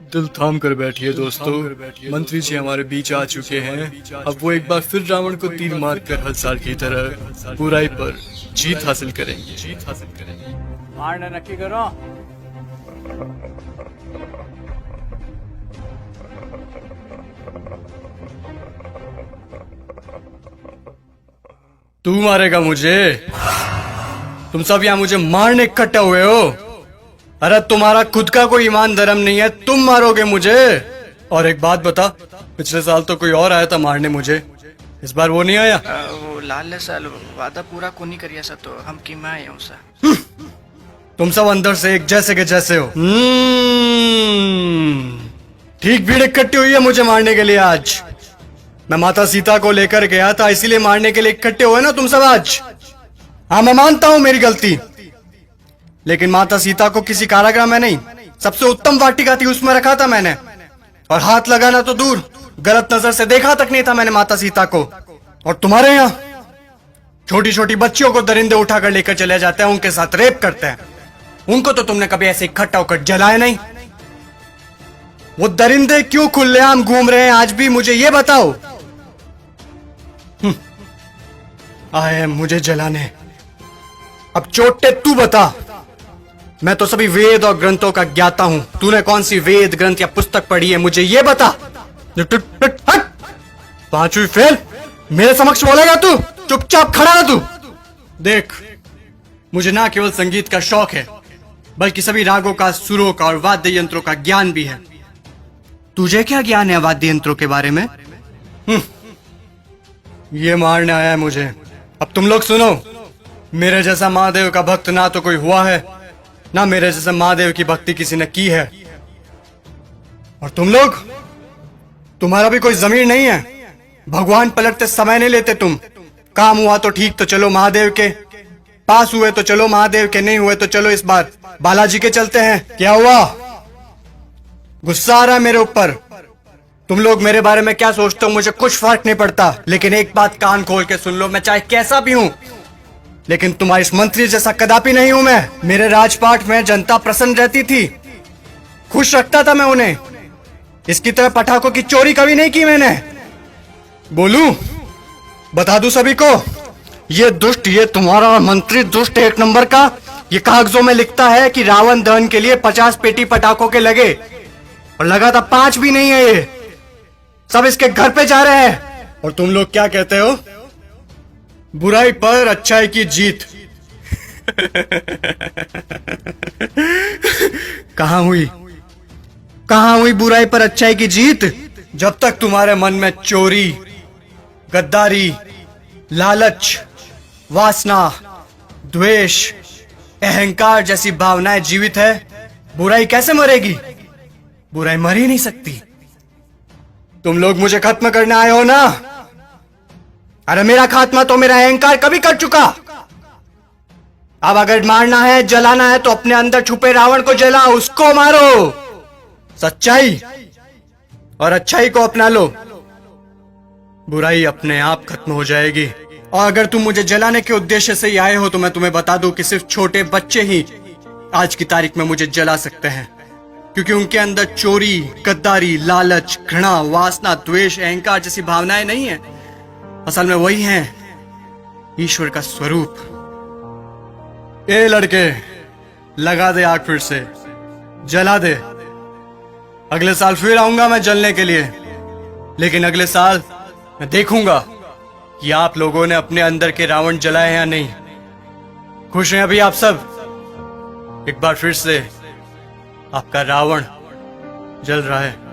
दिल थाम कर बैठिए दोस्तों, मंत्री जी हमारे बीच आ चुके हैं। अब वो एक बार फिर रावण को तीर मार कर हर साल की तरह बुराई पर जीत हासिल करेंगे। मारना नक्की करो। तू मारेगा मुझे? तुम सब यहाँ मुझे मारने इकट्ठे हुए हो? अरे तुम्हारा खुद का कोई ईमान धर्म नहीं है, तुम मारोगे मुझे? और एक बात बता, पिछले साल तो कोई और आया था मारने मुझे, इस बार वो नहीं आया? वो लाल साल वादा पूरा को नहीं करिया सा तो हम की मैं आया हूँ सा। तुम सब अंदर से एक जैसे के जैसे हो। ठीक भीड़ इकट्ठी हुई है मुझे मारने के लिए आज। मैं माता सीता को लेकर गया था, इसीलिए मारने के लिए इकट्ठे हुए ना तुम सब आज। हाँ, मैं मानता हूं मेरी गलती, लेकिन माता सीता को किसी कारागृह में नहीं, सबसे उत्तम वाटिका थी उसमें रखा था मैंने। और हाथ लगाना तो दूर, गलत नजर से देखा तक नहीं था मैंने माता सीता को। और तुम्हारे यहाँ छोटी छोटी बच्चियों को दरिंदे उठाकर लेकर चले जाते हैं, उनके साथ रेप करते हैं। उनको तो तुमने कभी ऐसे इकट्ठा होकर जलाया नहीं। वो दरिंदे क्यों खुलेआम घूम रहे हैं आज भी, मुझे ये बताओ। आए हैं मुझे जलाने। अब चोटे तू बता। मैं तो सभी वेद और ग्रंथों का ज्ञाता हूं, तूने कौन सी वेद ग्रंथ या पुस्तक पढ़ी है मुझे ये बता। पांचवी फेल मेरे समक्ष बोलेगा तू? चुपचाप खड़ा रह तू। देख, मुझे ना केवल संगीत का शौक है, बल्कि सभी रागों का, सुरों का और वाद्य यंत्रों का ज्ञान भी है। तुझे क्या ज्ञान है वाद्य यंत्रों के बारे में? ये मारने आया है मुझे। अब तुम लोग सुनो, मेरे जैसा महादेव का भक्त ना तो कोई हुआ है, ना मेरे जैसे महादेव की भक्ति किसी ने की है। और तुम लोग, तुम्हारा भी कोई जमीर नहीं है। भगवान पलटते समय नहीं लेते तुम। काम हुआ तो ठीक, तो चलो महादेव के पास, हुए तो चलो महादेव के, नहीं हुए तो चलो इस बार बालाजी के चलते हैं। क्या हुआ? गुस्सा आ रहा है मेरे ऊपर? तुम लोग मेरे बारे में क्या सोचते हो मुझे कुछ फर्क नहीं पड़ता, लेकिन एक बात कान खोल के सुन लो, मैं चाहे कैसा भी हूं, लेकिन तुम्हारे इस मंत्री जैसा कदापि नहीं हूं मैं। मेरे राजपाट में जनता प्रसन्न रहती थी, खुश रखता था मैं उन्हें। इसकी तरह पटाखों की चोरी कभी नहीं की मैंने। बोलूं, बता दूं सभी को, ये दुष्ट, ये तुम्हारा मंत्री दुष्ट एक नंबर का, ये कागजों में लिखता है कि रावण दहन के लिए 50 पेटी पटाखों के लगे, और लगा था 5 भी नहीं है। ये सब इसके घर पे जा रहे हैं। और तुम लोग क्या कहते हो? बुराई पर अच्छाई की जीत। कहां हुई, कहां हुई बुराई पर अच्छाई की जीत? जब तक तुम्हारे मन में चोरी, गद्दारी, लालच, वासना, द्वेष, अहंकार जैसी भावनाएं जीवित है, बुराई कैसे मरेगी? बुराई मर ही नहीं सकती। तुम लोग मुझे खत्म करने आए हो ना? अरे मेरा खात्मा तो मेरा अहंकार कभी कर चुका। अब अगर मारना है, जलाना है, तो अपने अंदर छुपे रावण को जलाओ, उसको मारो। सच्चाई और अच्छाई को अपना लो, बुराई अपने आप खत्म हो जाएगी। और अगर तुम मुझे जलाने के उद्देश्य से ही आए हो, तो मैं तुम्हें बता दूं कि सिर्फ छोटे बच्चे ही आज की तारीख में मुझे जला सकते हैं, क्योंकि उनके अंदर चोरी, गद्दारी, लालच, घृणा, वासना, द्वेष, अहंकार जैसी भावनाएं नहीं है। असल में वही हैं ईश्वर का स्वरूप। ए लड़के, लगा दे आग, फिर से जला दे। अगले साल फिर आऊंगा मैं जलने के लिए, लेकिन अगले साल मैं देखूंगा कि आप लोगों ने अपने अंदर के रावण जलाए हैं या नहीं। खुश हैं अभी आप सब? एक बार फिर से आपका रावण जल रहा है।